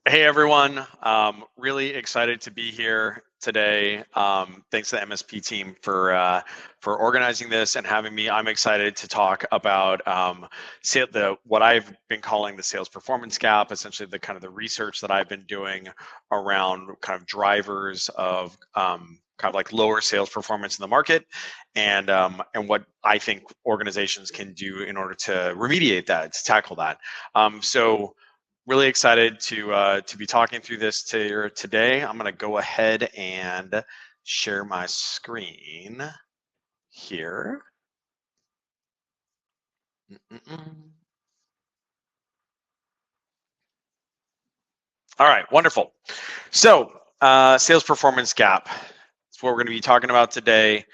Hey everyone, really excited to be here today. Thanks to the MSP team for organizing this and having me. I'm excited to talk about what I've been calling the sales performance gap, essentially the kind of the research that I've been doing around kind of drivers of kind of like lower sales performance in the market, and what I think organizations can do in order to remediate that, to tackle that. So really excited to be talking through this today. I'm going to go ahead and share my screen here. All right, wonderful. So, sales performance gap. That's what we're going to be talking about today.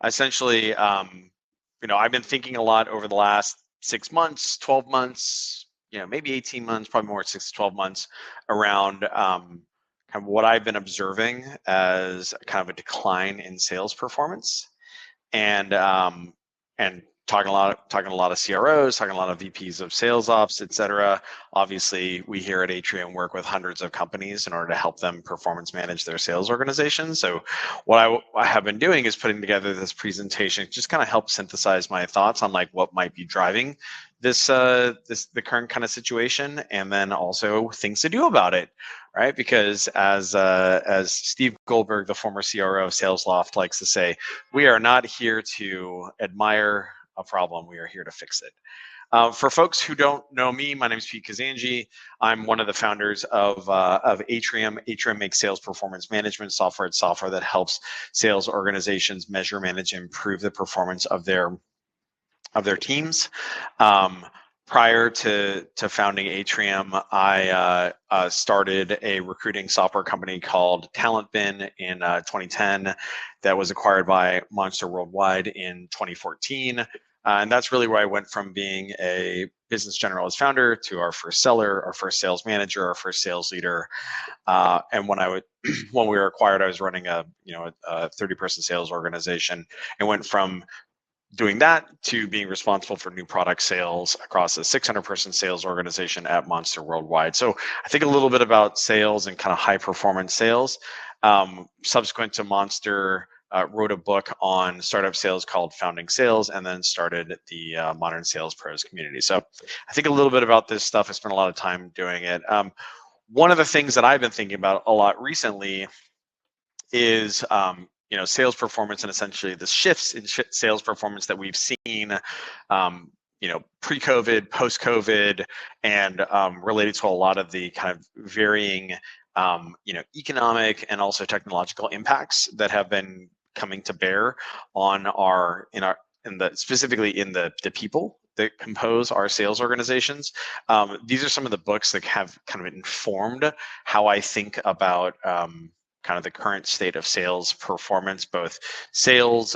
Essentially, I've been thinking a lot over the last 6 months, 12 months, maybe 18 months, probably more 6 to 12 months, around kind of what I've been observing as kind of a decline in sales performance, and talking a lot of CROs, talking a lot of VPs of sales ops, et cetera. Obviously, we here at Atrium work with hundreds of companies in order to help them performance manage their sales organizations. So what I have been doing is putting together this presentation, just kind of help synthesize my thoughts on like what might be driving the current kind of situation, and then also things to do about it, right? Because as Steve Goldberg, the former CRO of SalesLoft, likes to say, we are not here to admire a problem, we are here to fix it. For folks who don't know me, my name is Pete Kazanjy. I'm one of the founders of Atrium. Atrium makes sales performance management software. It's software that helps sales organizations measure, manage, and improve the performance of their teams. Prior to founding Atrium, I started a recruiting software company called TalentBin in 2010 that was acquired by Monster Worldwide in 2014. And that's really where I went from being a business generalist founder to our first seller, our first sales manager, our first sales leader. And when we were acquired, I was running a 30-person sales organization, and went from doing that to being responsible for new product sales across a 600-person sales organization at Monster Worldwide. So I think a little bit about sales and kind of high performance sales. Subsequent to Monster, wrote a book on startup sales called Founding Sales, and then started the Modern Sales Pros community. So I think a little bit about this stuff. I spent a lot of time doing it. One of the things that I've been thinking about a lot recently is sales performance, and essentially the shifts in sales performance that we've seen pre-COVID, post-COVID, and related to a lot of the kind of varying economic and also technological impacts that have been coming to bear on specifically in the people that compose our sales organizations. These are some of the books that have kind of informed how I think about kind of the current state of sales performance, both sales,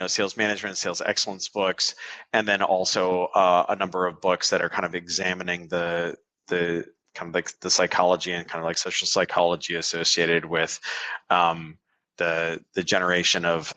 sales management, sales excellence books, and then also a number of books that are kind of examining the kind of like the psychology and kind of like social psychology associated with the generation of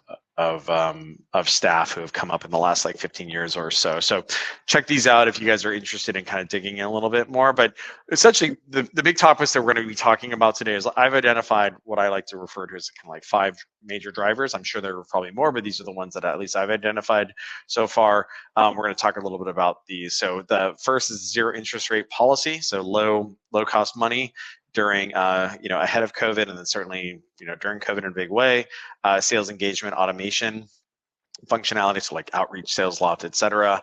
staff who have come up in the last like 15 years or so. So check these out if you guys are interested in kind of digging in a little bit more. But essentially, the big topics that we're going to be talking about today is I've identified what I like to refer to as kind of like 5 major drivers. I'm sure there are probably more, but these are the ones that at least I've identified so far. We're going to talk a little bit about these. So the first is zero interest rate policy. So low cost money during ahead of COVID, and then certainly during COVID in a big way. Sales engagement automation functionality, so like outreach, SalesLoft, et cetera.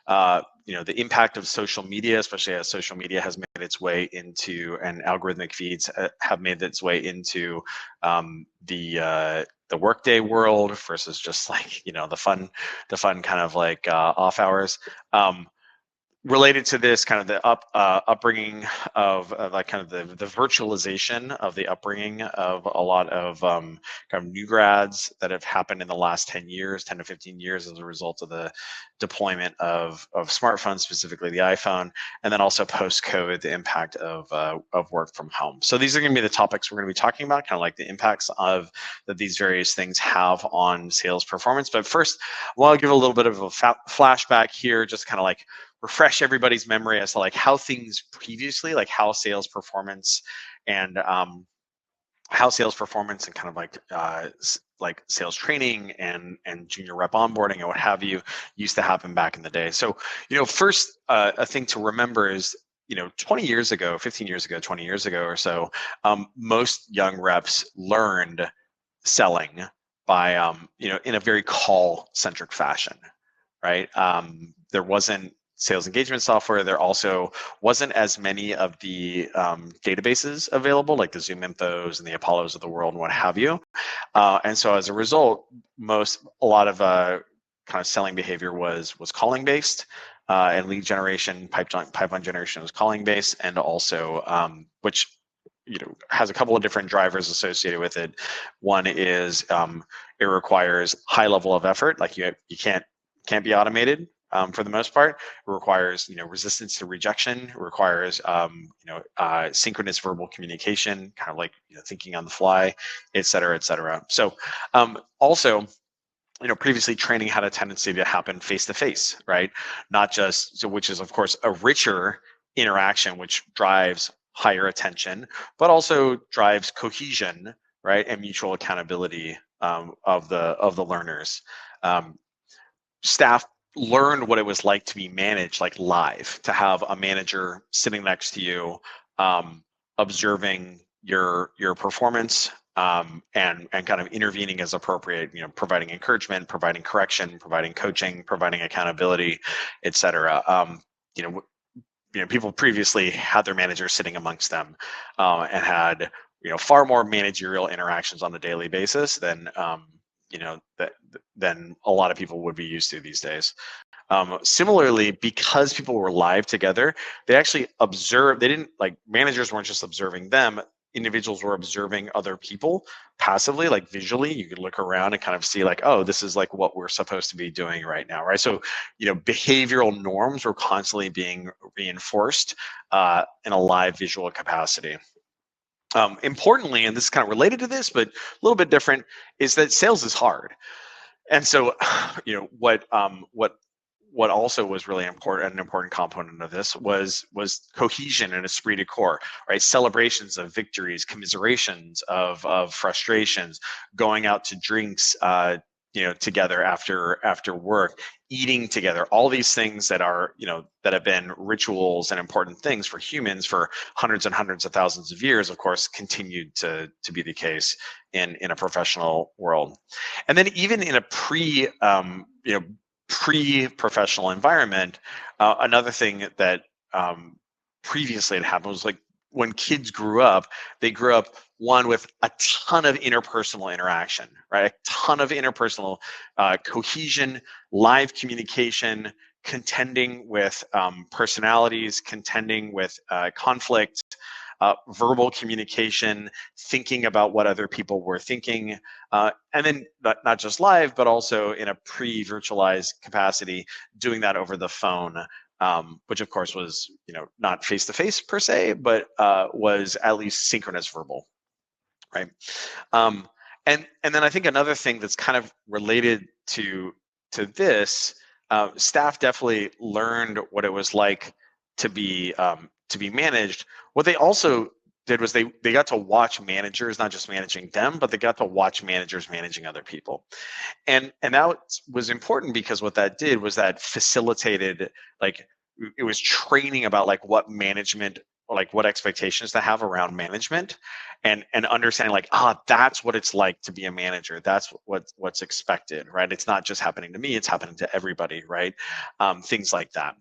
The impact of social media, especially as social media has made its way into, and algorithmic feeds have made its way into the workday world versus just like the fun kind of like off hours. Related to this, kind of the upbringing of like kind of the virtualization of the upbringing of a lot of kind of new grads that have happened in the last 10 to 15 years as a result of the deployment of smartphones, specifically the iPhone, and then also post-COVID, the impact of work from home. So these are going to be the topics we're going to be talking about, kind of like the impacts that these various things have on sales performance. But first, I want to give a little bit of a flashback here, just kind of like refresh everybody's memory as to like how things previously, like how sales performance and kind of like sales training and junior rep onboarding and what have you used to happen back in the day. So first a thing to remember is 20 years ago, 15 years ago, 20 years ago or so, most young reps learned selling by in a very call centric fashion, right? There wasn't sales engagement software. There also wasn't as many of the databases available, like the Zoom Infos and the Apollos of the world and what have you. And so as a result, a lot of kind of selling behavior was calling based, and lead generation, pipeline generation was calling based, and also which has a couple of different drivers associated with it. One is it requires high level of effort, like you can't be automated. For the most part, it requires resistance to rejection. It requires synchronous verbal communication, kind of like thinking on the fly, et cetera, et cetera. So also, previously training had a tendency to happen face to face, right? Not just which is of course a richer interaction, which drives higher attention, but also drives cohesion, right, and mutual accountability of the learners. Staff learned what it was like to be managed like live, to have a manager sitting next to you, observing your performance, and kind of intervening as appropriate, providing encouragement, providing correction, providing coaching, providing accountability, et cetera. People previously had their managers sitting amongst them, and had far more managerial interactions on a daily basis than than a lot of people would be used to these days. Similarly, because people were live together, they actually observed. They didn't like managers weren't just observing them. Individuals were observing other people passively, like visually. You could look around and kind of see like, oh, this is like what we're supposed to be doing right now, right? So, behavioral norms were constantly being reinforced in a live visual capacity. Importantly, and this is kind of related to this, but a little bit different, is that sales is hard. And so, what also was really important, an important component of this was cohesion and esprit de corps, right? Celebrations of victories, commiserations of frustrations, going out to drinks, together after work, eating together, all these things that are, that have been rituals and important things for humans for hundreds and hundreds of thousands of years, of course, continued to be the case in a professional world. And then even in a pre-professional environment, another thing that previously had happened was like when kids grew up, they grew up with a ton of interpersonal interaction, right? A ton of interpersonal cohesion, live communication, contending with personalities, contending with conflict, verbal communication, thinking about what other people were thinking, and then not just live, but also in a pre-virtualized capacity, doing that over the phone, which of course was not face-to-face per se, but was at least synchronous verbal, right? And then I think another thing that's kind of related to this, staff definitely learned what it was like to be managed. What they also did was they got to watch managers not just managing them, but they got to watch managers managing other people. And that was important because what that did was that facilitated, like, it was training about like what management, like what expectations to have around management, and understanding like, that's what it's like to be a manager. That's what's expected, right? It's not just happening to me, it's happening to everybody, right? Things like that.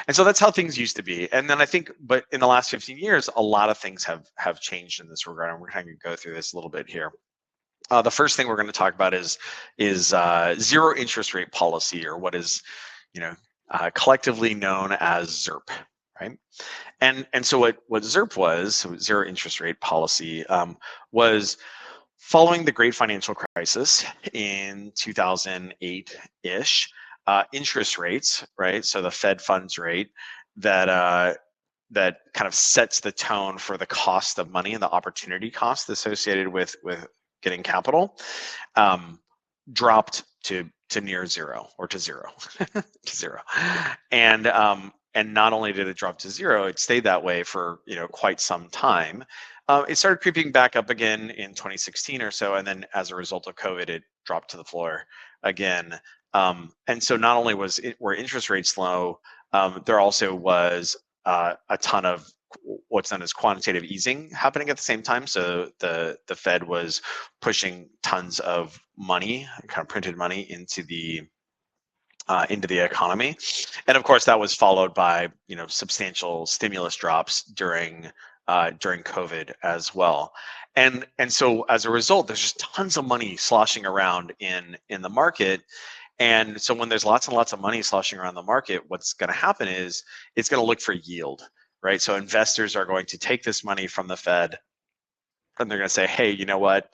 And so that's how things used to be. And then I think, but in the last 15 years, a lot of things have changed in this regard. And we're going to go through this a little bit here. The first thing we're going to talk about is zero interest rate policy, or what is, collectively known as ZIRP, right? And so what ZIRP was, so zero interest rate policy, was following the great financial crisis in 2008-ish. Interest rates, right? So the Fed funds rate that kind of sets the tone for the cost of money and the opportunity cost associated with getting capital, dropped to near zero, or to zero, to zero. And and not only did it drop to zero, it stayed that way for quite some time. It started creeping back up again in 2016 or so, and then as a result of COVID, it dropped to the floor again. And so not only were interest rates low, there also was a ton of what's known as quantitative easing happening at the same time. So the Fed was pushing tons of money, kind of printed money, into the economy, and of course that was followed by substantial stimulus drops during COVID as well. And so as a result, there's just tons of money sloshing around in the market. And so when there's lots and lots of money sloshing around the market, what's going to happen is it's going to look for yield, right? So investors are going to take this money from the Fed, and they're going to say, hey, you know what?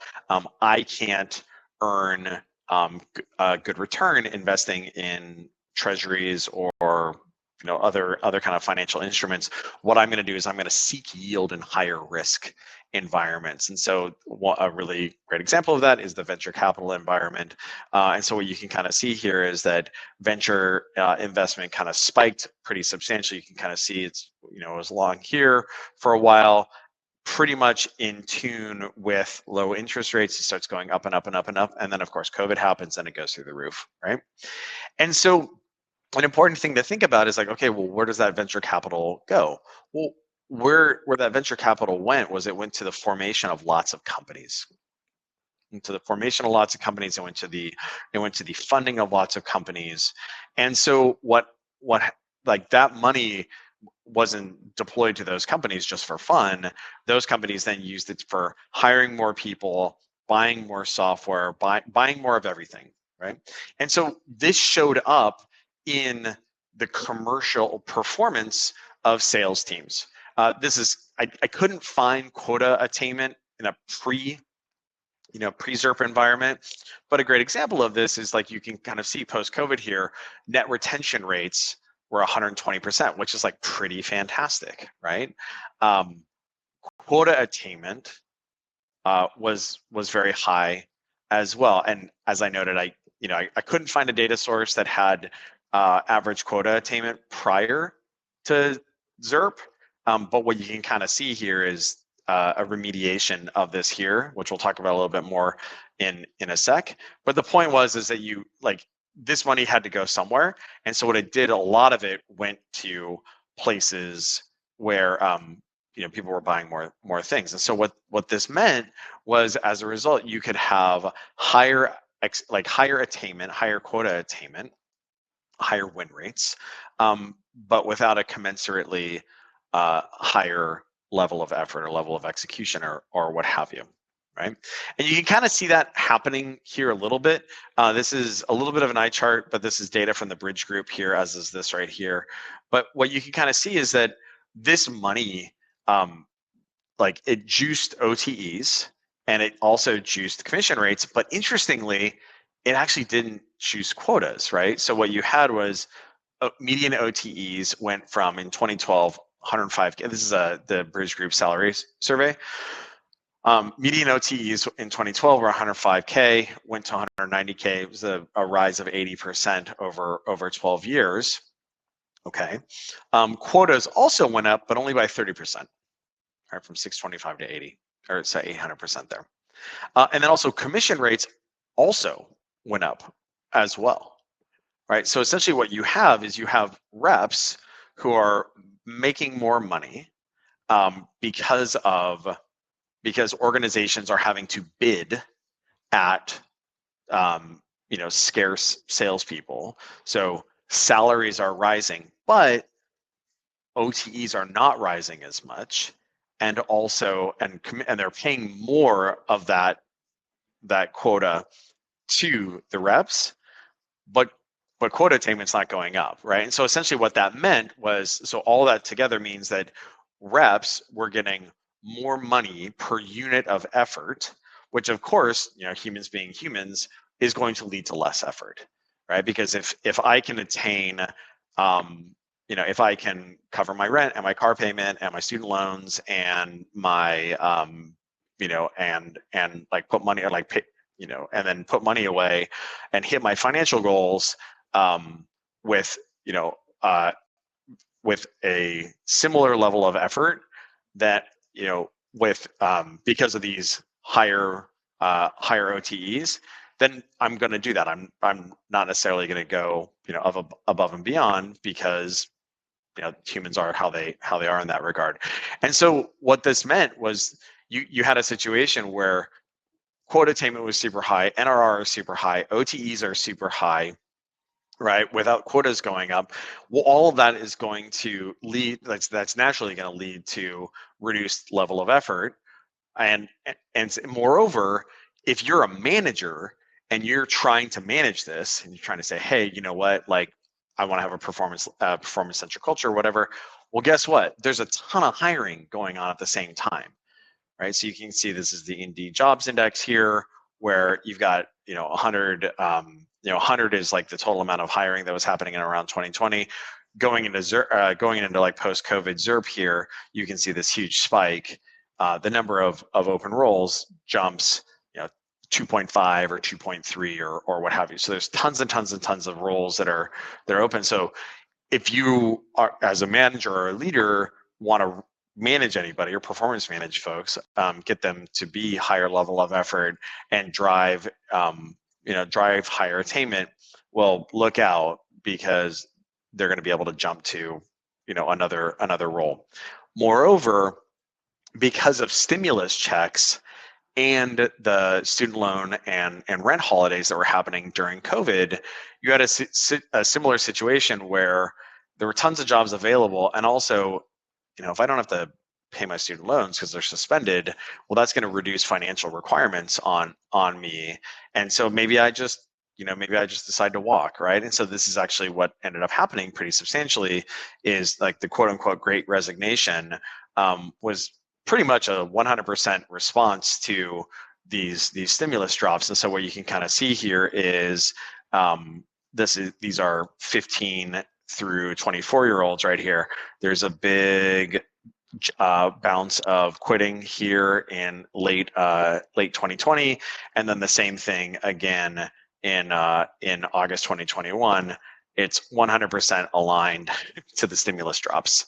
I can't earn a good return investing in treasuries or other kind of financial instruments. What I'm going to do is I'm going to seek yield in higher risk environments. And so a really great example of that is the venture capital environment. And so what you can kind of see here is that venture investment kind of spiked pretty substantially. You can kind of see it was long here for a while, pretty much in tune with low interest rates. It starts going up and up and up and up. And then of course, COVID happens and it goes through the roof, right? And so an important thing to think about is like, okay, well, where does that venture capital go? Well, where that venture capital went was it went to the formation of lots of companies. Into the formation of lots of companies, it went to the funding of lots of companies. And so what like that money wasn't deployed to those companies just for fun. Those companies then used it for hiring more people, buying more software, buying more of everything, right? And so this showed up in the commercial performance of sales teams. I couldn't find quota attainment in a pre-ZIRP environment, but a great example of this is like you can kind of see post-COVID here, net retention rates were 120%, which is like pretty fantastic, right? Quota attainment was very high as well. And as I noted, I couldn't find a data source that had average quota attainment prior to ZIRP. But what you can kind of see here is a remediation of this here, which we'll talk about a little bit more in a sec. But the point is that this money had to go somewhere. And so what it did, a lot of it went to places where people were buying more things. And so what this meant was, as a result, you could have higher attainment, higher quota attainment, higher win rates, but without a commensurately higher level of effort or level of execution or what have you, right? And you can kind of see that happening here a little bit. This is a little bit of an eye chart, but this is data from the Bridge Group here, as is this right here. But what you can kind of see is that this money, it juiced OTEs and it also juiced commission rates. But interestingly, it actually didn't juice quotas, right? So what you had was median OTEs went from, in 2012, 105K. This is the Bridge Group salary survey. Median OTEs in 2012 were 105K, went to 190K. It was a rise of 80% over 12 years. Okay. Quotas also went up, but only by 30%, right, from 625 to 80, or say 800% there. And then also commission rates also went up as well, right? So essentially what you have is you have reps who are making more money because organizations are having to bid at scarce salespeople. So salaries are rising, but OTEs are not rising as much, and also and they're paying more of that quota to the reps, but quota attainment's not going up, right? And so essentially what that meant was, so all that together means that reps were getting more money per unit of effort, which of course, humans being humans, is going to lead to less effort, right? Because if I can attain, if I can cover my rent and my car payment and my student loans and my, and like put money, or like pay, and then put money away and hit my financial goals with, with a similar level of effort that, with because of these higher OTEs, then I'm going to do that. I'm not necessarily going to go, above and beyond, because humans are how they are in that regard. And so what this meant was you had a situation where quota attainment was super high, NRR is super high, OTEs are super high, right? Without quotas going up, well, all of that is going to lead, that's naturally going to lead to reduced level of effort. And moreover, if you're a manager and you're trying to manage this and you're trying to say, hey, you know what, like, I want to have a performance centric culture or whatever, well, guess what, there's a ton of hiring going on at the same time, right? So you can see this is the Indeed jobs index here, where you've got 100. 100 is like the total amount of hiring that was happening in around 2020. Going into like post-COVID ZERP here, you can see this huge spike. The number of open roles jumps 2.5 or 2.3 or what have you. So there's tons and tons and tons of roles that are open. So if you are, as a manager or a leader, want to manage anybody or performance manage folks, get them to be higher level of effort and drive higher attainment, well, look out, because they're going to be able to jump to another role. Moreover, because of stimulus checks and the student loan and rent holidays that were happening during COVID, you had a similar situation where there were tons of jobs available. And also, if I don't have to pay my student loans because they're suspended, well, that's going to reduce financial requirements on me. And so maybe I just decide to walk, right? And so this is actually what ended up happening pretty substantially, is like the quote unquote great resignation was pretty much a 100% response to these stimulus drops. And so what you can kind of see here is these are 15 through 24-year-olds right here. There's a big bounce of quitting here in late 2020, and then the same thing again in August 2021. It's 100% aligned to the stimulus drops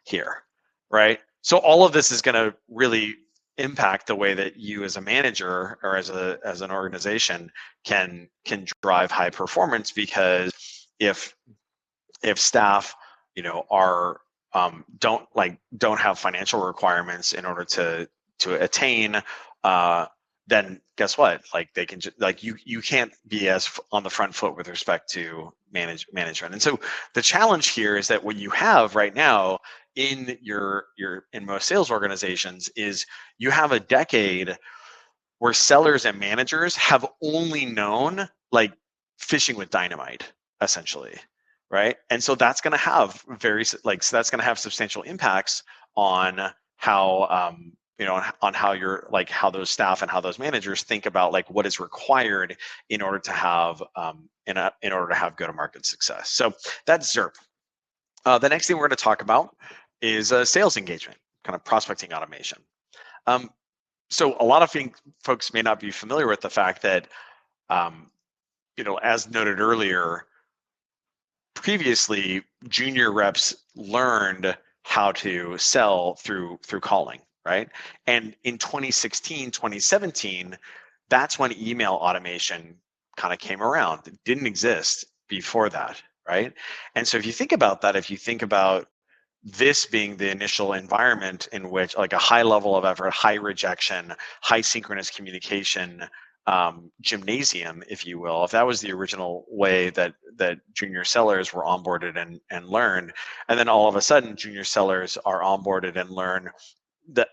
here, right? So all of this is going to really impact the way that you as a manager or as an organization can drive high performance, because if staff are don't have financial requirements in order to attain, then guess what, like they can you can't be as on the front foot with respect to management. And so the challenge here is that what you have right now in in most sales organizations is you have a decade where sellers and managers have only known like fishing with dynamite, essentially, right? And so that's going to have that's going to have substantial impacts on how on how you're how those staff and how those managers think about like what is required in order to have in order to have go-to-market success. So that's ZERP. The next thing we're going to talk about is sales engagement, kind of prospecting automation. So a lot of folks may not be familiar with the fact that, as noted earlier, previously junior reps learned how to sell through calling, right? And in 2016, 2017, that's when email automation kind of came around. It didn't exist before that, right? And so if you think about that, if you think about this being the initial environment in which like a high level of effort, high rejection, high synchronous communication gymnasium, if you will, if that was the original way that junior sellers were onboarded and learned, and then all of a sudden junior sellers are onboarded and learn that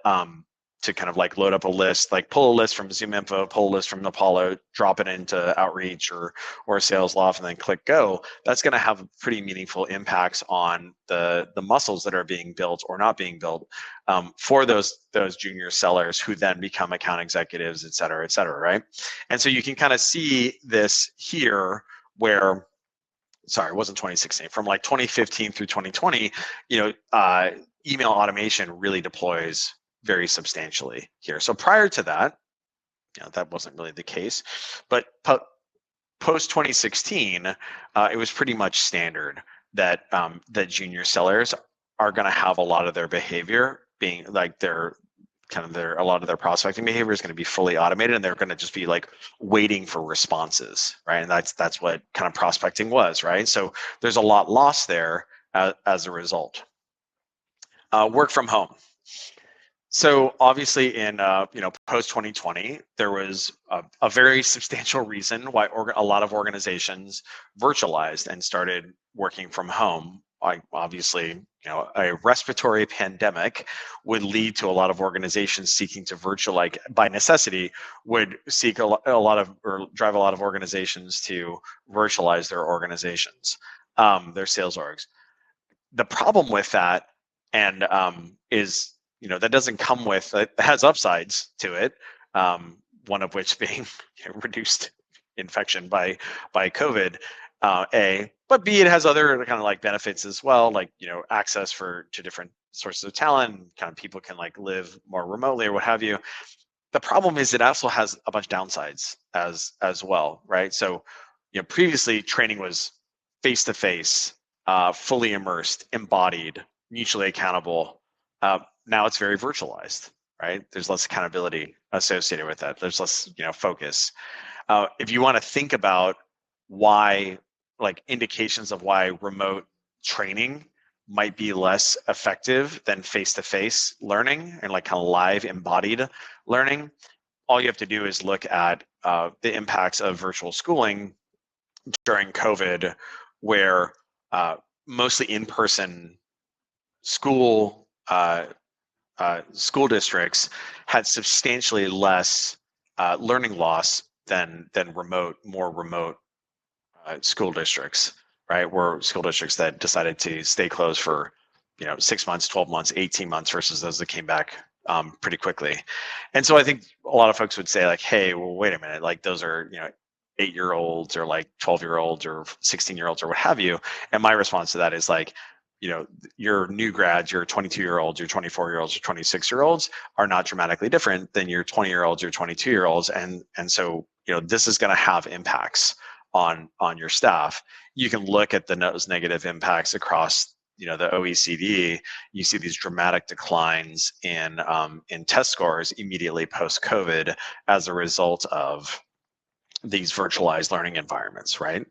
to kind of like load up a list, like pull a list from ZoomInfo, pull a list from Apollo, drop it into Outreach or SalesLoft, and then click go. That's going to have pretty meaningful impacts on the muscles that are being built or not being built for those junior sellers, who then become account executives, et cetera, right? And so you can kind of see this here where, sorry, it wasn't 2016, from like 2015 through 2020, email automation really deploys very substantially here. So prior to that, that wasn't really the case, but post 2016, it was pretty much standard that that junior sellers are going to have a lot of their behavior being like a lot of their prospecting behavior is going to be fully automated, and they're going to just be like waiting for responses, right? And that's what kind of prospecting was, right? So there's a lot lost there as a result. Work from home. So obviously in post 2020, there was a very substantial reason why a lot of organizations virtualized and started working from home. Obviously, a respiratory pandemic would lead to a lot of organizations seeking to like by necessity would seek a lot of, or drive a lot of organizations to virtualize their organizations, their sales orgs. The problem with that and is that doesn't come with, it has upsides to it, one of which being reduced infection by COVID, but B, it has other kind of like benefits as well, like access to different sources of talent, kind of people can like live more remotely or what have you. The problem is it also has a bunch of downsides as well, right? So previously training was face to face, fully immersed, embodied, mutually accountable. Now it's very virtualized, right? There's less accountability associated with that. There's less, focus. If you want to think about why, like indications of why remote training might be less effective than face-to-face learning and like kind of live embodied learning, all you have to do is look at the impacts of virtual schooling during COVID, where mostly in-person school districts had substantially less learning loss than more remote school districts, right? Were school districts that decided to stay closed for 6 months, 12 months, 18 months versus those that came back pretty quickly. And so I think a lot of folks would say like, hey, well, wait a minute, like those are 8-year-olds or like 12-year-olds or 16-year-olds or what have you. And my response to that is like, your new grads, your 22-year-olds, your 24-year-olds, your 26-year-olds are not dramatically different than your 20-year-olds, your 22-year-olds. And so, this is going to have impacts on your staff. You can look at those negative impacts across, the OECD. You see these dramatic declines in test scores immediately post-COVID as a result of these virtualized learning environments, right?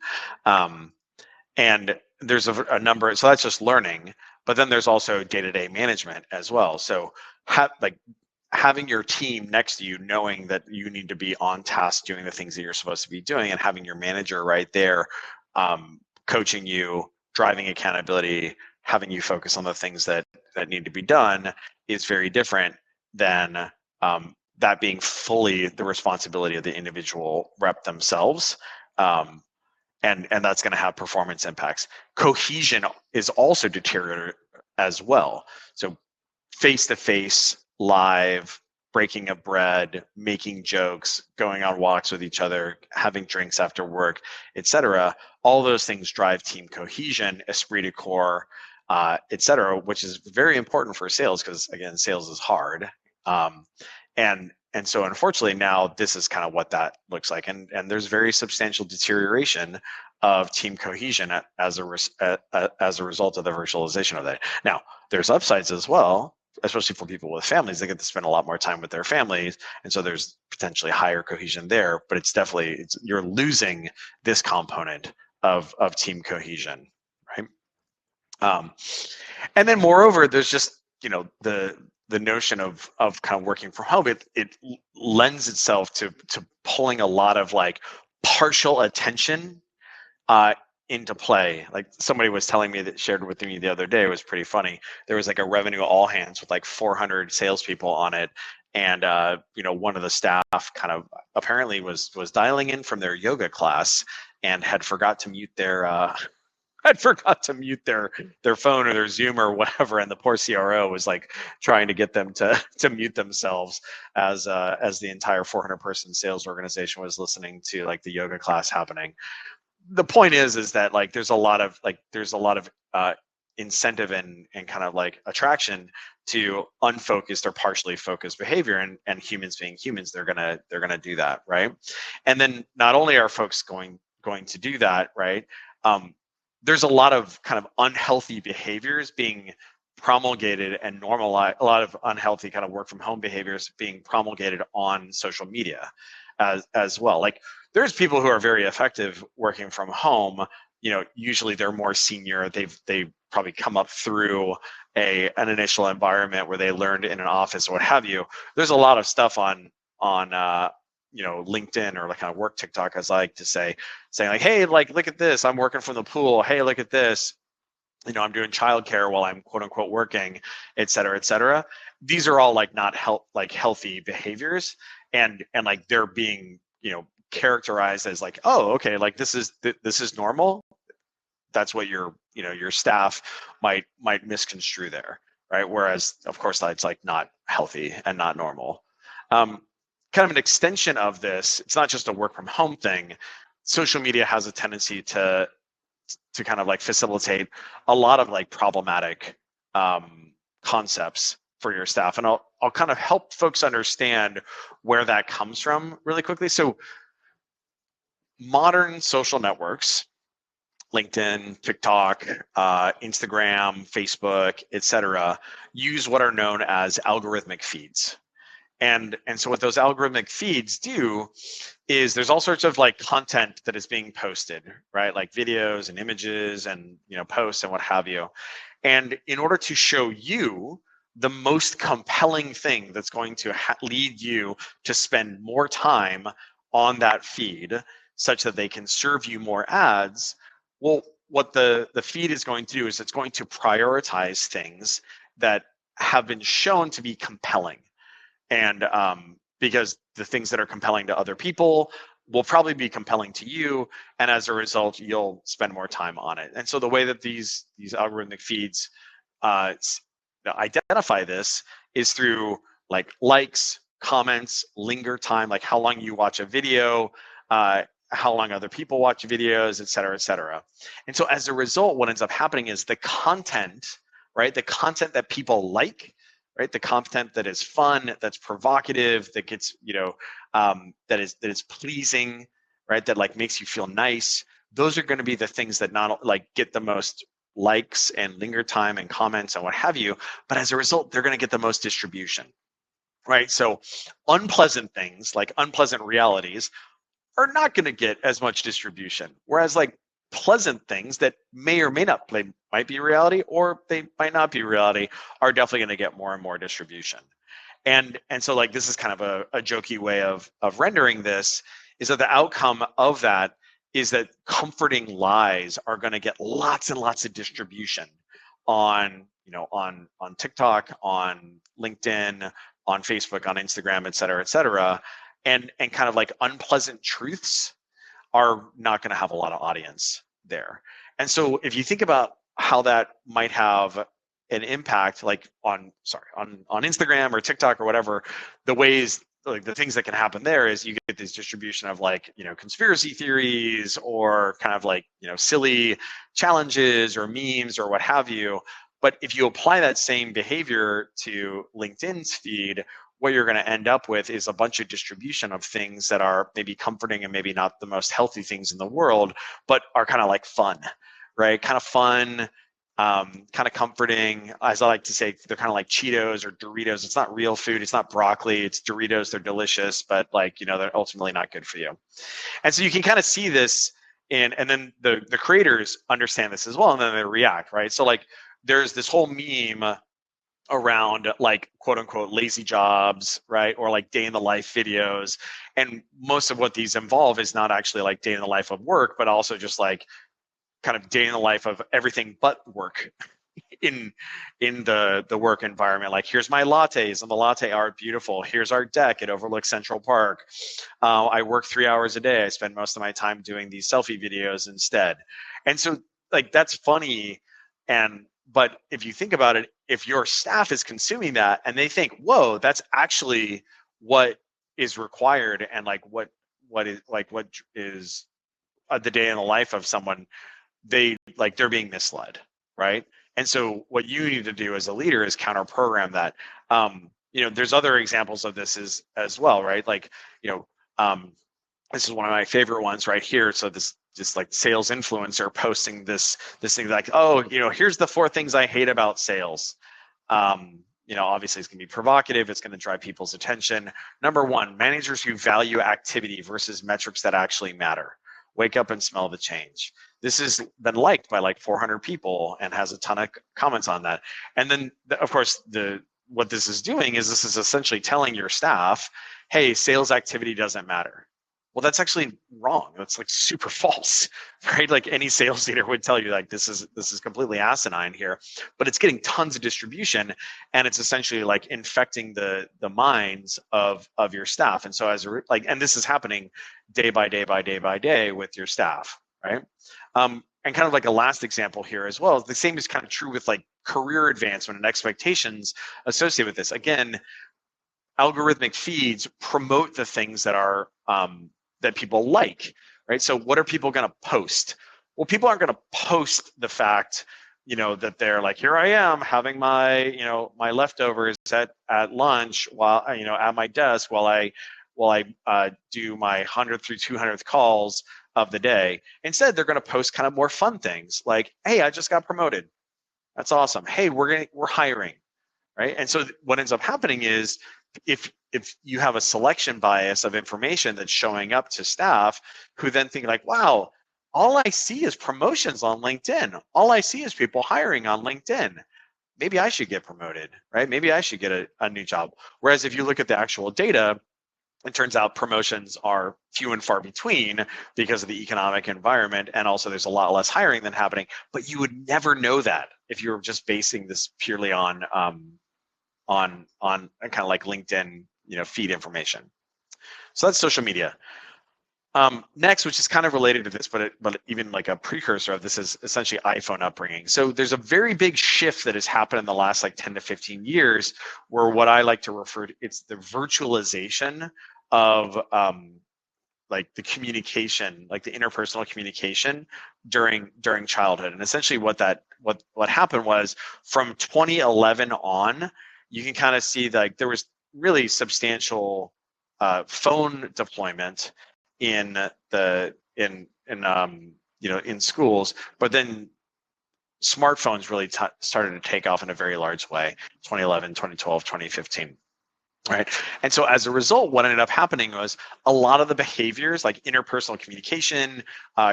And there's a number, so that's just learning, but then there's also day-to-day management as well. So having your team next to you, knowing that you need to be on task doing the things that you're supposed to be doing, and having your manager right there coaching you, driving accountability, having you focus on the things that need to be done is very different than that being fully the responsibility of the individual rep themselves. And that's going to have performance impacts. Cohesion is also deteriorated as well. So face-to-face, live, breaking of bread, making jokes, going on walks with each other, having drinks after work, etc. All those things drive team cohesion, esprit de corps, etc., which is very important for sales because, again, sales is hard. And so unfortunately now this is kind of what that looks like. And there's very substantial deterioration of team cohesion as a result of the virtualization of that. Now, there's upsides as well, especially for people with families. They get to spend a lot more time with their families. And so there's potentially higher cohesion there, but it's definitely, you're losing this component of team cohesion, right? And then moreover, there's just, the notion of kind of working from home, it lends itself to pulling a lot of like partial attention into play. Like somebody was telling me shared with me the other day, it was pretty funny. There was like a revenue all hands with like 400 salespeople on it. And, one of the staff kind of apparently was dialing in from their yoga class and had forgot to mute their their phone or their Zoom or whatever, and the poor CRO was like trying to get them to mute themselves as the entire 400-person sales organization was listening to like the yoga class happening. The point is that like there's a lot of incentive and kind of like attraction to unfocused or partially focused behavior, and humans being humans, they're gonna do that, right? And then not only are folks going to do that, right? There's a lot of kind of unhealthy behaviors being promulgated and normalized, a lot of unhealthy kind of work from home behaviors being promulgated on social media as well. Like there's people who are very effective working from home. Usually they're more senior. They've probably come up through an initial environment where they learned in an office or what have you. There's a lot of stuff on LinkedIn or like kind of work TikTok, as I like to say, saying like, hey, like look at this, I'm working from the pool. Hey, look at this. I'm doing childcare while I'm quote unquote working, et cetera, et cetera. These are all like not healthy behaviors, and like they're being characterized as like, oh, okay, like this is normal. That's what your staff might misconstrue there, right? Whereas of course that's like not healthy and not normal. Kind of an extension of this, it's not just a work from home thing. Social media has a tendency to kind of like facilitate a lot of like problematic concepts for your staff. And I'll kind of help folks understand where that comes from really quickly. So modern social networks, LinkedIn, TikTok, Instagram, Facebook, et cetera, use what are known as algorithmic feeds. And so what those algorithmic feeds do is there's all sorts of like content that is being posted, right? Like videos and images and posts and what have you. And in order to show you the most compelling thing that's going to lead you to spend more time on that feed such that they can serve you more ads, well, what the feed is going to do is it's going to prioritize things that have been shown to be compelling. And because the things that are compelling to other people will probably be compelling to you, and as a result, you'll spend more time on it. And so the way that these algorithmic feeds identify this is through like likes, comments, linger time, like how long you watch a video, how long other people watch videos, et cetera, et cetera. And so as a result, what ends up happening is the content, right? The content that people like, right? The content that is fun, that's provocative, that gets, that is pleasing, right? That like makes you feel nice. Those are going to be the things that not like get the most likes and linger time and comments and what have you. But as a result, they're going to get the most distribution, right? So unpleasant things, like unpleasant realities, are not going to get as much distribution. Whereas like pleasant things that may or may not might be reality, or they might not be reality, are definitely going to get more and more distribution. And so like this is kind of a jokey way of rendering this, is that the outcome of that is that comforting lies are going to get lots and lots of distribution on on TikTok, on LinkedIn, on Facebook, on Instagram, et cetera, et cetera. And kind of like unpleasant truths are not going to have a lot of audience there. And so if you think about how that might have an impact, like on Instagram or TikTok or whatever, the ways, like the things that can happen there is you get this distribution of like, conspiracy theories or kind of like, silly challenges or memes or what have you. But if you apply that same behavior to LinkedIn's feed, what you're going to end up with is a bunch of distribution of things that are maybe comforting and maybe not the most healthy things in the world, but are kind of like fun, right? Kind of fun, kind of comforting. As I like to say, they're kind of like Cheetos or Doritos. It's not real food. It's not broccoli. It's Doritos. They're delicious, but like, they're ultimately not good for you. And so you can kind of see this and then the creators understand this as well, and then they react, right? So like there's this whole meme around like quote unquote lazy jobs, right? Or like day in the life videos. And most of what these involve is not actually like day in the life of work, but also just like kind of day in the life of everything but work in the work environment. Like, here's my lattes and the latte art, beautiful. Here's our deck, it overlooks Central Park. I work 3 hours a day. I spend most of my time doing these selfie videos instead. And so like that's funny. But if you think about it, if your staff is consuming that and they think, whoa, that's actually what is required, and like what is the day in the life of someone, they're being misled, right? And so what you need to do as a leader is counter program that. There's other examples of this as well, right? Like, this is one of my favorite ones right here. So this just like sales influencer posting this thing like, oh, here's the 4 things I hate about sales. Obviously it's going to be provocative. It's going to drive people's attention. Number one, managers who value activity versus metrics that actually matter. Wake up and smell the change. This has been liked by like 400 people and has a ton of comments on that. And then, of course, what this is doing is this is essentially telling your staff, hey, sales activity doesn't matter. Well, that's actually wrong. That's like super false, right? Like any sales leader would tell you, like this is completely asinine here, but it's getting tons of distribution, and it's essentially like infecting the minds of your staff. And so and this is happening day by day by day by day with your staff, right? And kind of like a last example here as well, the same is kind of true with like career advancement and expectations associated with this. Again, algorithmic feeds promote the things that are that people like, right? So what are people going to post? Well, people aren't going to post the fact, that they're like, here I am having my, my leftovers at lunch while, at my desk while I do my 100th through 200th calls of the day. Instead, they're going to post kind of more fun things like, hey, I just got promoted. That's awesome. Hey, we're hiring, right? And so what ends up happening is if you have a selection bias of information that's showing up to staff who then think like, wow, all I see is promotions on LinkedIn. All I see is people hiring on LinkedIn. Maybe I should get promoted, right? Maybe I should get a new job. Whereas if you look at the actual data, it turns out promotions are few and far between because of the economic environment, and also there's a lot less hiring than happening. But you would never know that if you were just basing this purely on kind of like LinkedIn, feed information. So that's social media. Next, which is kind of related to this, but even like a precursor of this, is essentially iPhone upbringing. So there's a very big shift that has happened in the last like 10 to 15 years, where what I like to refer to, it's the virtualization of like the communication, like the interpersonal communication during childhood. And essentially what happened was from 2011 on, you can kind of see like there was really substantial phone deployment in schools, but then smartphones really started to take off in a very large way, 2011, 2012, 2015. Right. And so as a result, what ended up happening was a lot of the behaviors like interpersonal communication,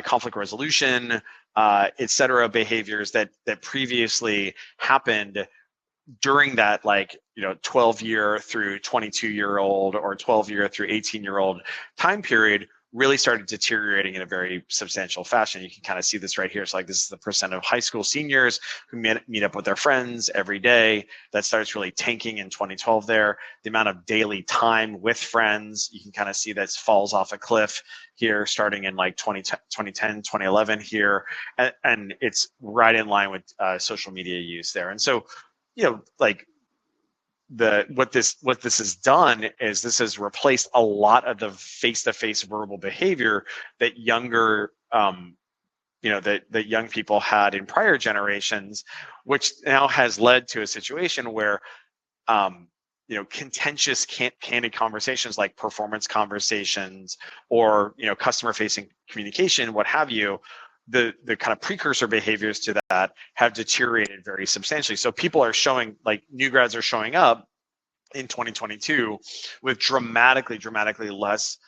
conflict resolution, et cetera, behaviors that previously happened during that 12-year through 22-year-old or 12-year through 18-year-old time period really started deteriorating in a very substantial fashion. You can kind of see this right here. It's like this is the percent of high school seniors who meet up with their friends every day. That starts really tanking in 2012 there. The amount of daily time with friends, you can kind of see that falls off a cliff here starting in like 2010, 2011 here. And it's right in line with social media use there. And so, what this has done is this has replaced a lot of the face-to-face verbal behavior that younger that young people had in prior generations, which now has led to a situation where contentious candid conversations like performance conversations or customer facing communication, what have you, the kind of precursor behaviors to that have deteriorated very substantially. So people are showing, like new grads are showing up in 2022 with dramatically less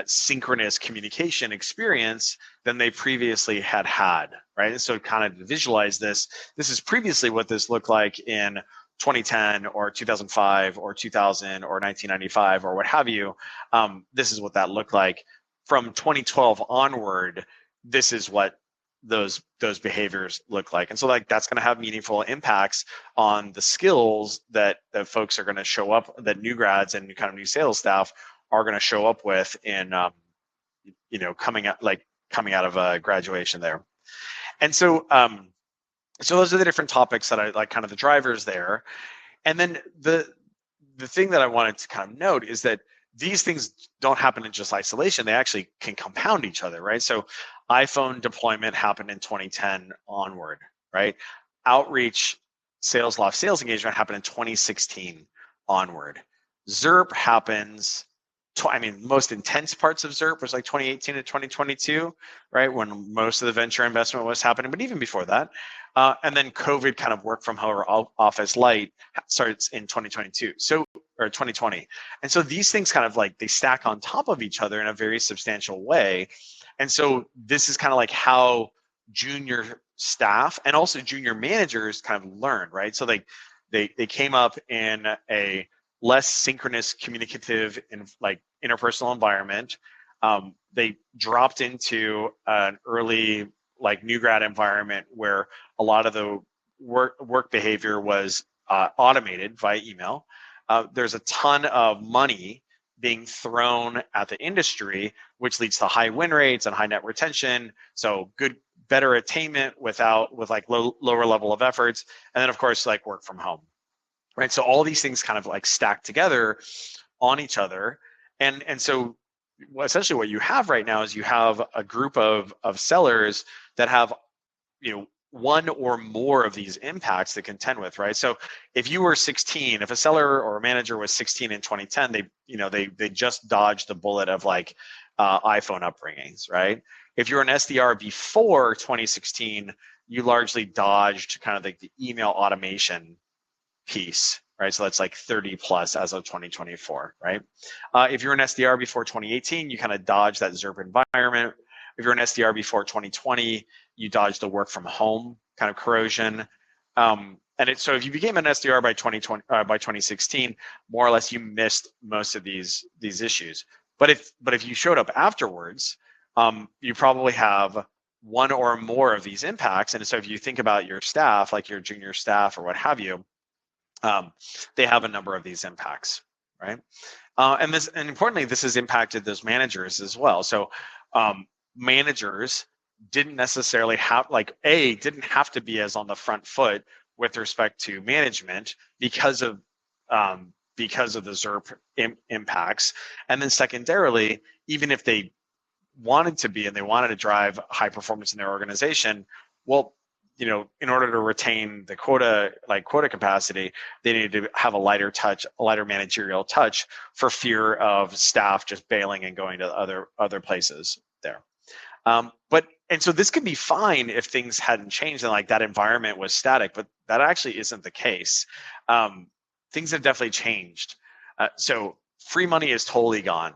synchronous communication experience than they previously had, right? And so kind of to visualize this is previously what this looked like in 2010 or 2005 or 2000 or 1995 or what have you. This is what that looked like. From 2012 onward, this is what those behaviors look like. And so like that's going to have meaningful impacts on the skills that folks are going to show up, that new grads and kind of new sales staff are going to show up with in coming out of graduation there. And so so those are the different topics that I like, kind of the drivers there. And then the thing that I wanted to kind of note is that these things don't happen in just isolation. They actually can compound each other, right? So iPhone deployment happened in 2010 onward, right? Outreach, sales loft, sales engagement happened in 2016 onward. ZERP happens most intense parts of ZIRP was like 2018 to 2022, right? When most of the venture investment was happening, but even before that. And then COVID kind of work from home or office light starts in 2022. Or 2020. And so these things kind of like, they stack on top of each other in a very substantial way. And so this is kind of like how junior staff and also junior managers kind of learn, right? So they came up in a less synchronous, communicative, and like interpersonal environment. They dropped into an early like new grad environment where a lot of the work behavior was automated via email. There's a ton of money being thrown at the industry, which leads to high win rates and high net retention. So better attainment with like lower level of efforts. And then of course, like work from home. Right. So all these things kind of like stack together on each other. And so essentially what you have right now is you have a group of sellers that have, one or more of these impacts to contend with, right? So if you were 16, if a seller or a manager was 16 in 2010, they just dodged the bullet of like iPhone upbringings, right? If you're an SDR before 2016, you largely dodged kind of like the email automation piece, right? So that's like 30 plus as of 2024, right? If you're an SDR before 2018, you kind of dodge that ZIRP environment. If you're an SDR before 2020, you dodge the work from home kind of corrosion. So if you became an SDR by 2016, more or less you missed most of these issues. But if you showed up afterwards, you probably have one or more of these impacts. And so if you think about your staff, like your junior staff or what have you, they have a number of these impacts, right? And importantly, this has impacted those managers as well. So managers didn't necessarily have didn't have to be as on the front foot with respect to management because of the ZIRP impacts. And then secondarily, even if they wanted to be and they wanted to drive high performance in their organization, well, in order to retain the quota capacity, they needed to have a lighter managerial touch for fear of staff just bailing and going to other places there. And so this could be fine if things hadn't changed and like that environment was static, but that actually isn't the case. Things have definitely changed. So free money is totally gone,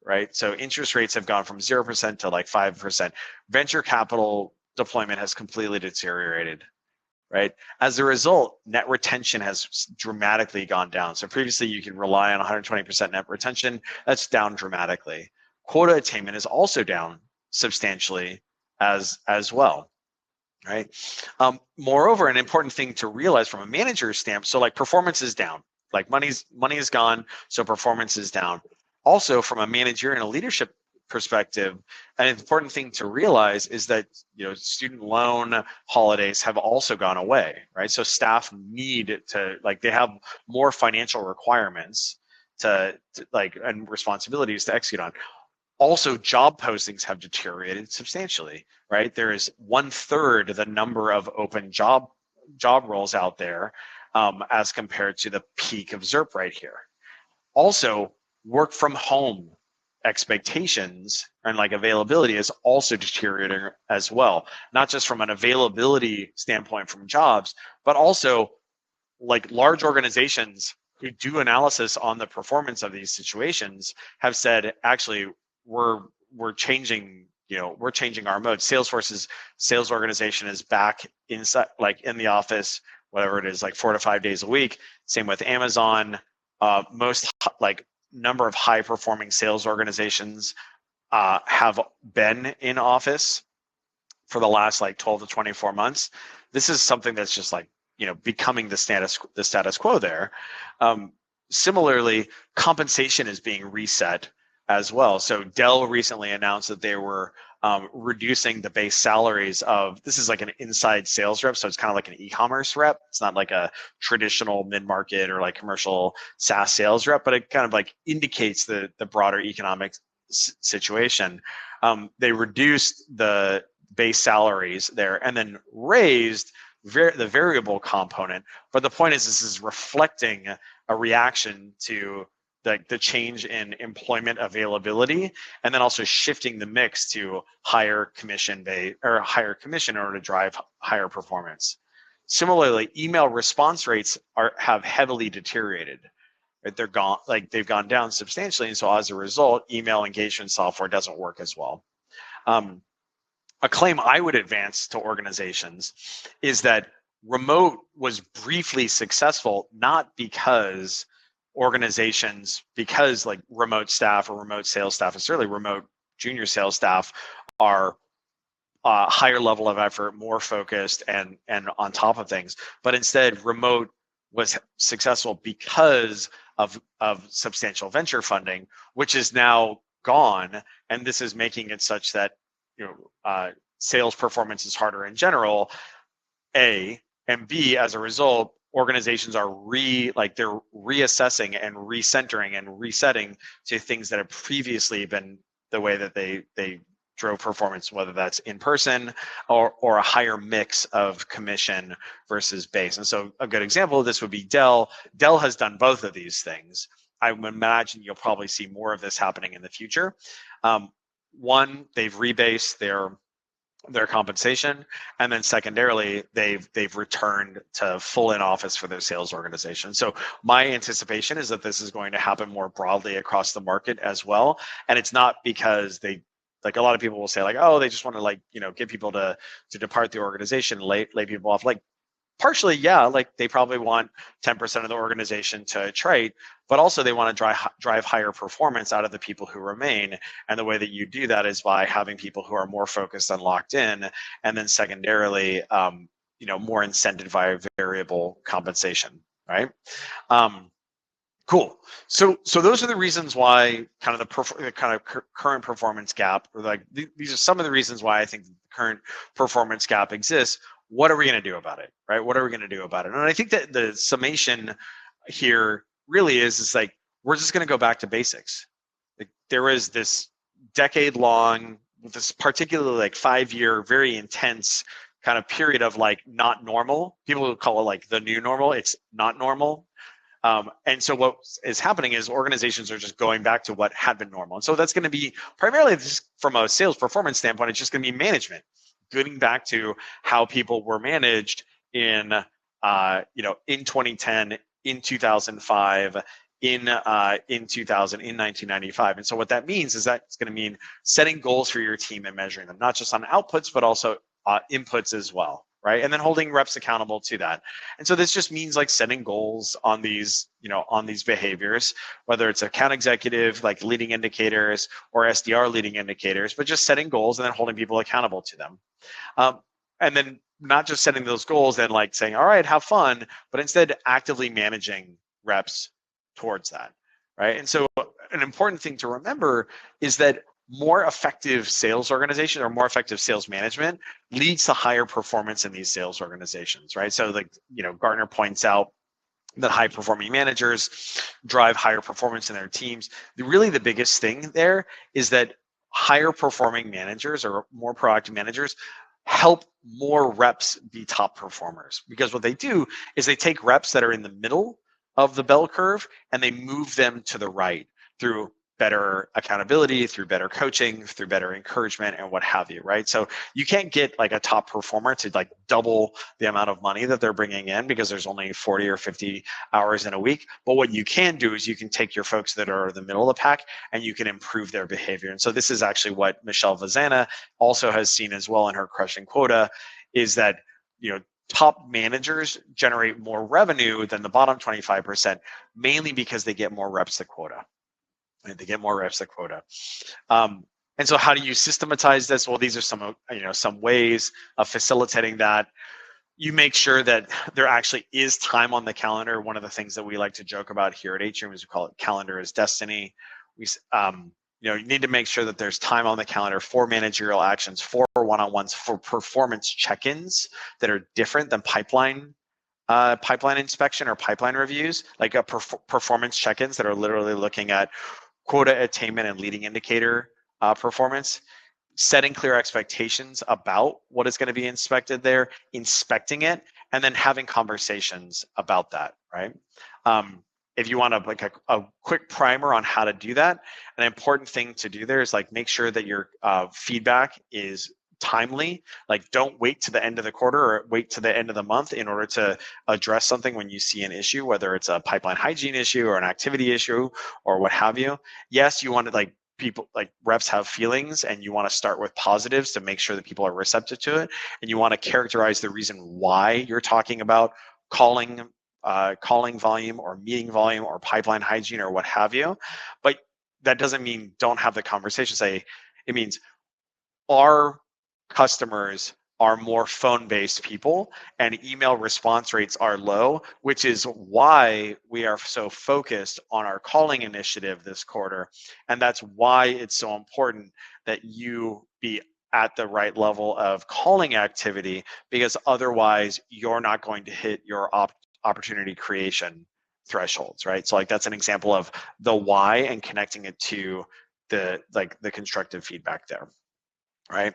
right? So interest rates have gone from 0% to like 5%. Venture capital deployment has completely deteriorated, right? As a result, net retention has dramatically gone down. So previously you can rely on 120% net retention. That's down dramatically. Quota attainment is also down substantially as well, right? Moreover, an important thing to realize from a manager's standpoint, so like performance is down, like money is gone, so performance is down. Also, from a managerial and a leadership perspective, an important thing to realize is that student loan holidays have also gone away, right? So staff need to they have more financial requirements to and responsibilities to execute on. Also, job postings have deteriorated substantially, right? There is 1/3 the number of open job roles out there as compared to the peak of ZIRP right here. Also, work from home expectations and availability is also deteriorating as well, not just from an availability standpoint from jobs, but also large organizations who do analysis on the performance of these situations have said, actually, we're changing our mode. Salesforce's sales organization is back inside, in the office, whatever it is, 4 to 5 days a week. Same with Amazon. Most number of high performing sales organizations have been in office for the last 12 to 24 months. This is something that's just becoming the status quo there. Similarly, compensation is being reset as well. So Dell recently announced that they were reducing the base salaries of, this is an inside sales rep, so it's kind of like an e-commerce rep. It's not like a traditional mid-market or commercial SaaS sales rep, but it kind of indicates the broader economic situation. They reduced the base salaries there and then raised the variable component. But the point is, this is reflecting a reaction to the change in employment availability, and then also shifting the mix to higher commission in order to drive higher performance. Similarly, email response rates have heavily deteriorated. Right? They've gone down substantially, and so as a result, email engagement software doesn't work as well. A claim I would advance to organizations is that remote was briefly successful, not because like remote staff or remote sales staff, and certainly remote junior sales staff are higher level of effort, more focused, and on top of things. But instead, remote was successful because of substantial venture funding, which is now gone, and this is making it such that sales performance is harder in general. A, and B, as a result, organizations are they're reassessing and recentering and resetting to things that have previously been the way that they drove performance, whether that's in person or a higher mix of commission versus base. And so a good example of this would be Dell. Dell has done both of these things. I would imagine you'll probably see more of this happening in the future. One, they've rebased their compensation, and then secondarily, they've returned to full in office for their sales organization. So my anticipation is that this is going to happen more broadly across the market as well. And it's not because like a lot of people will say like, oh, they just want to get people to depart the organization, lay people off. Like partially, yeah, like they probably want 10% of the organization to trade, but also they want to drive higher performance out of the people who remain. And the way that you do that is by having people who are more focused and locked in, and then secondarily, more incented via variable compensation, right? Cool. So those are the reasons why kind of the current performance gap, or like these are some of the reasons why I think the current performance gap exists. What are we going to do about it, right? What are we going to do about it? And I think that the summation here really is like, we're just going to go back to basics. Like, there was this decade-long, this particularly like 5-year, very intense kind of period of like not normal. People would call it like the new normal. It's not normal. And so what is happening is organizations are just going back to what had been normal. And so that's going to be primarily just from a sales performance standpoint, it's just going to be management, getting back to how people were managed in 2010, in 2005, in 1995. And so what that means is that it's going to mean setting goals for your team and measuring them, not just on outputs, but also inputs as well. Right. And then holding reps accountable to that. And so this just means like setting goals on these, on these behaviors, whether it's account executive, like leading indicators, or SDR leading indicators, but just setting goals and then holding people accountable to them. And then not just setting those goals and like saying, all right, have fun, but instead actively managing reps towards that. Right. And so an important thing to remember is that more effective sales organization or more effective sales management leads to higher performance in these sales organizations, right? So like, Gartner points out that high performing managers drive higher performance in their teams. Really the biggest thing there is that higher performing managers or more proactive managers help more reps be top performers, because what they do is they take reps that are in the middle of the bell curve and they move them to the right through better accountability, through better coaching, through better encouragement, and what have you, right? So you can't get like a top performer to like double the amount of money that they're bringing in because there's only 40 or 50 hours in a week. But what you can do is you can take your folks that are in the middle of the pack and you can improve their behavior. And so this is actually what Michelle Vazana also has seen as well in her Crushing Quota, is that, top managers generate more revenue than the bottom 25%, mainly because they get more reps to quota. And they get more reps at quota. And so how do you systematize this? Well, these are some ways of facilitating that. You make sure that there actually is time on the calendar. One of the things that we like to joke about here at Atrium is we call it calendar is destiny. You need to make sure that there's time on the calendar for managerial actions, for one-on-ones, for performance check-ins that are different than pipeline inspection or pipeline reviews, like a performance check-ins that are literally looking at quota attainment and leading indicator performance, setting clear expectations about what is going to be inspected there, inspecting it, and then having conversations about that, right? if you want like a quick primer on how to do that, an important thing to do there is like make sure that your feedback is timely. Like don't wait to the end of the quarter or wait to the end of the month in order to address something when you see an issue, whether it's a pipeline hygiene issue or an activity issue or what have you. Yes, you want to like people like reps have feelings and you want to start with positives to make sure that people are receptive to it, and you want to characterize the reason why you're talking about calling volume or meeting volume or pipeline hygiene or what have you. But that doesn't mean don't have the conversation. Say it means our customers are more phone-based people and email response rates are low, which is why we are so focused on our calling initiative this quarter. And that's why it's so important that you be at the right level of calling activity, because otherwise you're not going to hit your opportunity creation thresholds, right? So like that's an example of the why and connecting it to the constructive feedback there, right?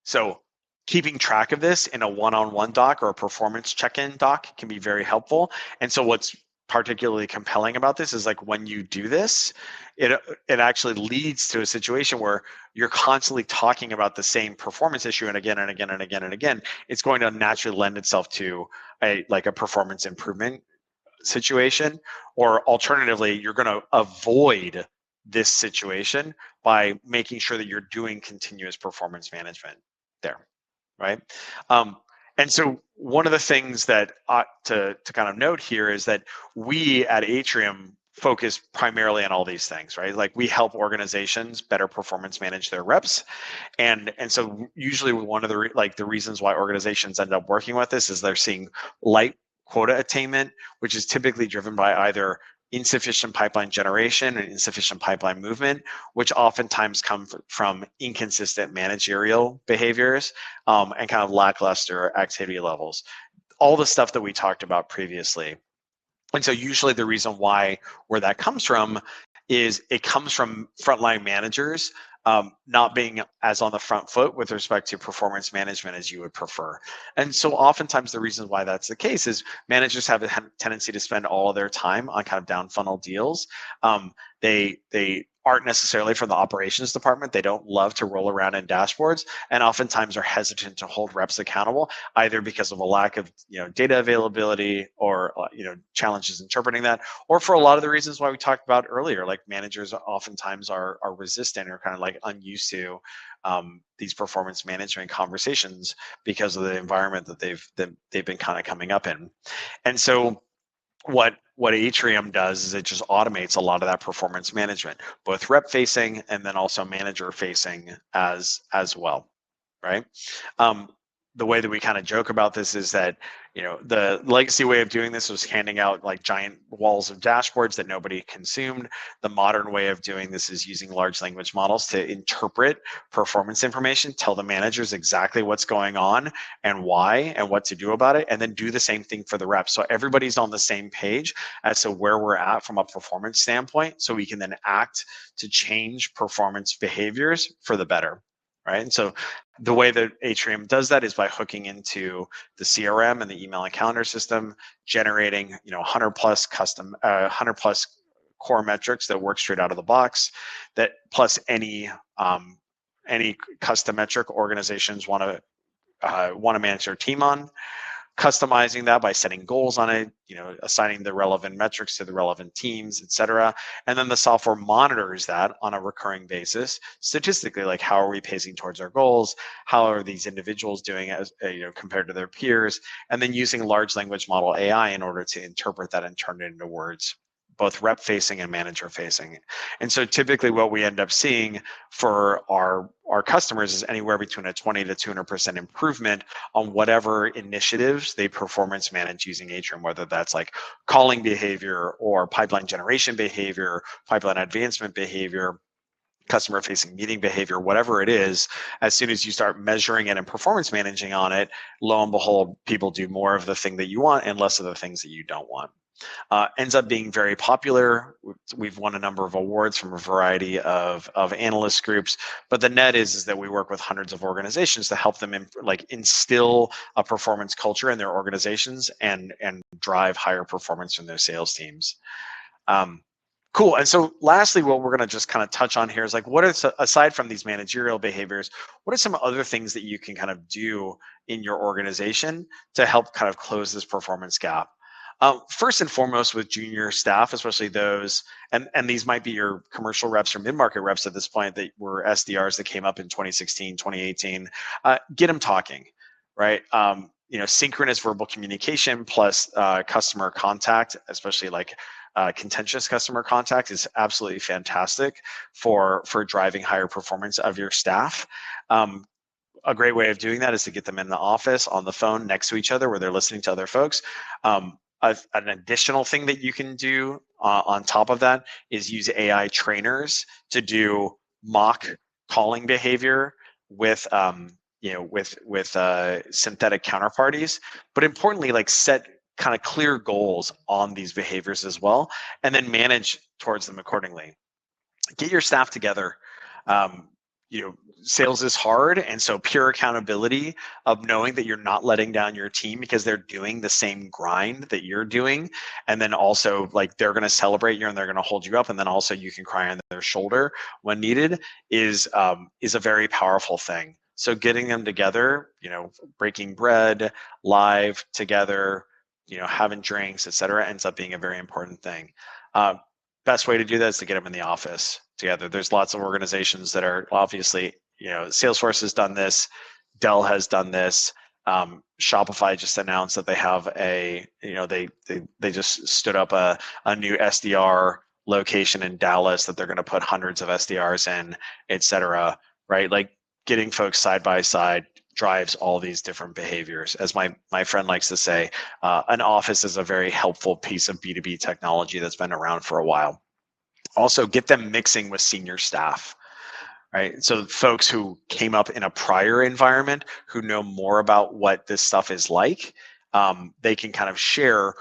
So keeping track of this in a one-on-one doc or a performance check-in doc can be very helpful. And so what's particularly compelling about this is like when you do this, it actually leads to a situation where you're constantly talking about the same performance issue and again and again and again and again. It's going to naturally lend itself to a performance improvement situation, or alternatively, you're going to avoid this situation by making sure that you're doing continuous performance management there, right? And so one of the things that ought to kind of note here is that we at Atrium focus primarily on all these things, right? Like we help organizations better performance manage their reps, and so usually one of the reasons why organizations end up working with this is they're seeing light quota attainment, which is typically driven by either insufficient pipeline generation and insufficient pipeline movement, which oftentimes come from inconsistent managerial behaviors and kind of lackluster activity levels. All the stuff that we talked about previously. And so usually the reason why where that comes from is it comes from frontline managers not being as on the front foot with respect to performance management as you would prefer. And so oftentimes the reason why that's the case is managers have a tendency to spend all of their time on kind of down funnel deals. They aren't necessarily from the operations department. They don't love to roll around in dashboards, and oftentimes are hesitant to hold reps accountable, either because of a lack of data availability or challenges interpreting that, or for a lot of the reasons why we talked about earlier, like managers oftentimes are resistant or kind of like unused to these performance management conversations because of the environment that they've been kind of coming up in. And so what Atrium does is it just automates a lot of that performance management, both rep facing and then also manager facing as well, right? The way that we kind of joke about this is that the legacy way of doing this was handing out like giant walls of dashboards that nobody consumed. The modern way of doing this is using large language models to interpret performance information, tell the managers exactly what's going on and why and what to do about it, and then do the same thing for the reps. So everybody's on the same page as to where we're at from a performance standpoint, so we can then act to change performance behaviors for the better. Right. And so the way that Atrium does that is by hooking into the CRM and the email and calendar system, generating 100 plus core metrics that work straight out of the box, that plus any custom metric organizations want to manage their team on, customizing that by setting goals on it, assigning the relevant metrics to the relevant teams, et cetera. And then the software monitors that on a recurring basis, statistically, like how are we pacing towards our goals? How are these individuals doing as compared to their peers? And then using large language model AI in order to interpret that and turn it into words, both rep facing and manager facing. And so typically what we end up seeing for our customers is anywhere between a 20 to 200% improvement on whatever initiatives they performance manage using Atrium, whether that's like calling behavior or pipeline generation behavior, pipeline advancement behavior, customer facing meeting behavior, whatever it is. As soon as you start measuring it and performance managing on it, lo and behold, people do more of the thing that you want and less of the things that you don't want. Ends up being very popular. We've won a number of awards from a variety of analyst groups, but the net is that we work with hundreds of organizations to help them instill a performance culture in their organizations and drive higher performance from their sales teams. Cool. And so lastly, what we're going to just kind of touch on here is like, what are, aside from these managerial behaviors, what are some other things that you can kind of do in your organization to help kind of close this performance gap? First and foremost, with junior staff, especially those, and these might be your commercial reps or mid-market reps at this point that were SDRs that came up in 2016, 2018, get them talking, right? Synchronous verbal communication plus customer contact, especially like contentious customer contact, is absolutely fantastic for driving higher performance of your staff. A great way of doing that is to get them in the office on the phone next to each other where they're listening to other folks. An additional thing that you can do on top of that is use AI trainers to do mock calling behavior with synthetic counterparties, but importantly, like set kind of clear goals on these behaviors as well, and then manage towards them accordingly. Get your staff together. Sales is hard, and so pure accountability of knowing that you're not letting down your team because they're doing the same grind that you're doing, and then also like they're going to celebrate you and they're going to hold you up, and then also you can cry on their shoulder when needed is a very powerful thing. So getting them together, breaking bread live together, having drinks, etc., ends up being a very important thing. Best way to do that is to get them in the office together. There's lots of organizations that are obviously, Salesforce has done this, Dell has done this. Shopify just announced that they have they just stood up a new SDR location in Dallas that they're going to put hundreds of SDRs in, etc. Right? Like getting folks side by side drives all these different behaviors. As my friend likes to say, an office is a very helpful piece of B2B technology that's been around for a while. Also, get them mixing with senior staff, right? So folks who came up in a prior environment, who know more about what this stuff is like, they can kind of share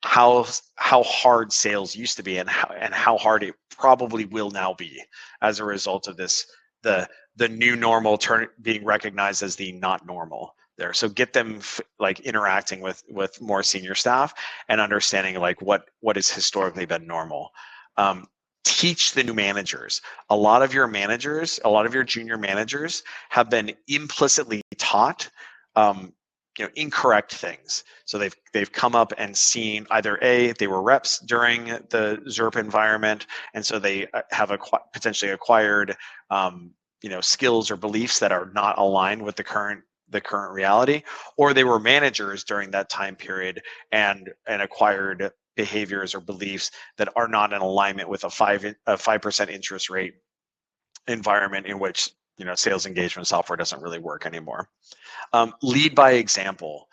how hard sales used to be and how hard it probably will now be as a result of this, the new normal being recognized as the not normal there. So get them like interacting with more senior staff and understanding like what has historically been normal. Teach the new managers. A lot of your junior managers have been implicitly taught incorrect things. So they've come up and seen either they were reps during the ZERP environment, and so they have potentially acquired skills or beliefs that are not aligned with the current reality, or they were managers during that time period and acquired behaviors or beliefs that are not in alignment with a 5% interest rate environment in which sales engagement software doesn't really work anymore. Lead by example.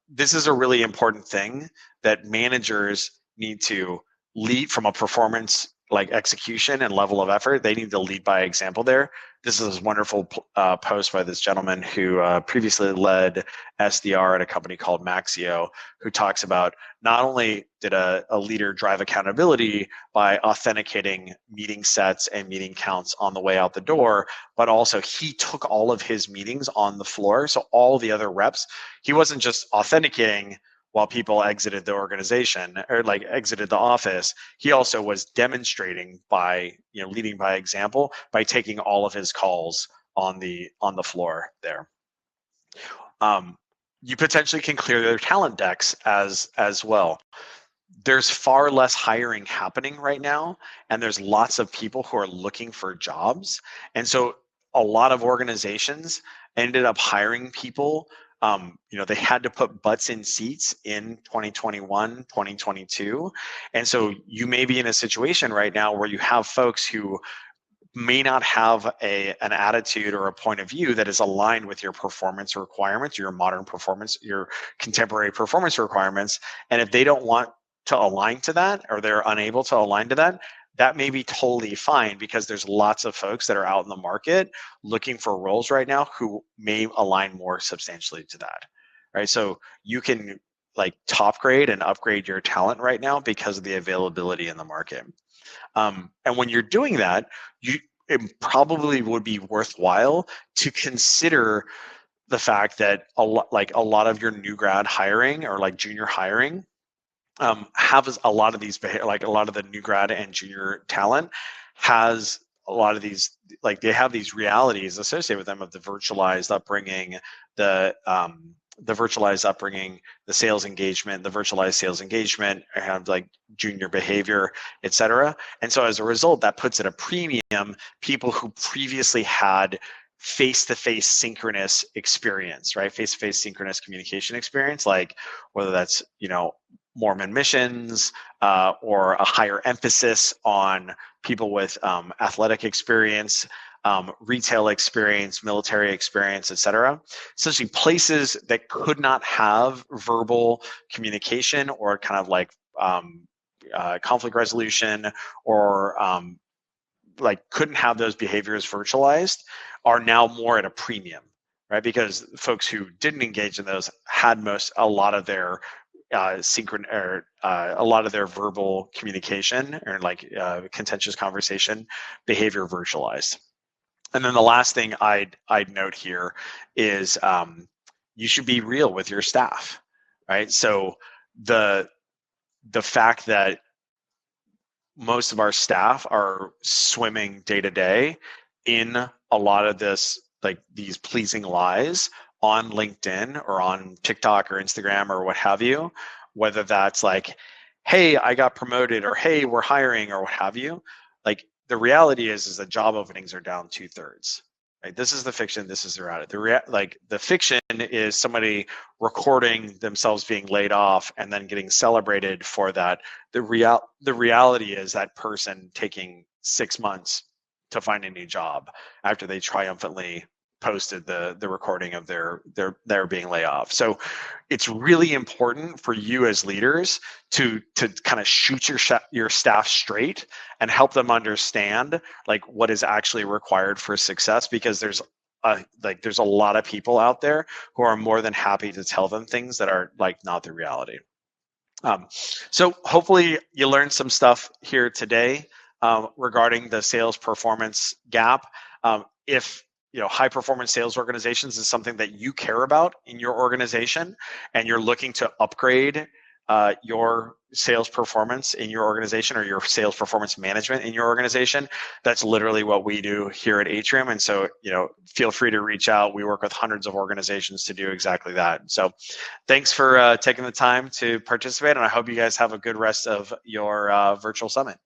This is a really important thing that managers need to lead from a performance like execution and level of effort. They need to lead by example there. This is a wonderful post by this gentleman who previously led SDR at a company called Maxio, who talks about not only did a leader drive accountability by authenticating meeting sets and meeting counts on the way out the door, but also he took all of his meetings on the floor. So all the other reps, he wasn't just authenticating while people exited the organization or like exited the office. He also was demonstrating by leading by example by taking all of his calls on the floor there. You potentially can clear their talent decks as well. There's far less hiring happening right now, and there's lots of people who are looking for jobs, and so a lot of organizations ended up hiring people. They had to put butts in seats in 2021, 2022. And so you may be in a situation right now where you have folks who may not have an attitude or a point of view that is aligned with your performance requirements, your modern performance, your contemporary performance requirements. And if they don't want to align to that, or they're unable to align to that, that may be totally fine, because there's lots of folks that are out in the market looking for roles right now who may align more substantially to that, right? So you can like top grade and upgrade your talent right now because of the availability in the market. And when you're doing that, it probably would be worthwhile to consider the fact that a lot of your new grad hiring or like junior hiring have a lot of these like a lot of the new grad and junior talent has a lot of these, like they have these realities associated with them of the virtualized upbringing, the virtualized upbringing, the sales engagement, the virtualized sales engagement, have like junior behavior, etc. And so as a result, that puts at a premium people who previously had face-to-face synchronous experience, right? Face-to-face synchronous communication experience, like whether that's, Mormon missions or a higher emphasis on people with athletic experience, retail experience, military experience, etc. Essentially places that could not have verbal communication or kind of like conflict resolution or like couldn't have those behaviors virtualized are now more at a premium, right? Because folks who didn't engage in those had a lot of their a lot of their verbal communication or like contentious conversation behavior virtualized. And then the last thing I'd note here is you should be real with your staff, right? So the fact that most of our staff are swimming day to day in a lot of this, like these pleasing lies on LinkedIn or on TikTok or Instagram or what have you, whether that's like, hey, I got promoted, or hey, we're hiring, or what have you. Like the reality is that job openings are down 2/3. Right? This is the fiction. This is the reality. The fiction is somebody recording themselves being laid off and then getting celebrated for that. The reality is that person taking 6 months to find a new job after they triumphantly posted the recording of their being laid off. So it's really important for you as leaders to kind of shoot your staff straight and help them understand like what is actually required for success, because there's a lot of people out there who are more than happy to tell them things that are like not the reality. So hopefully you learned some stuff here today regarding the sales performance gap. If high performance sales organizations is something that you care about in your organization and you're looking to upgrade your sales performance in your organization or your sales performance management in your organization, that's literally what we do here at Atrium. And so, feel free to reach out. We work with hundreds of organizations to do exactly that. So thanks for taking the time to participate. And I hope you guys have a good rest of your virtual summit.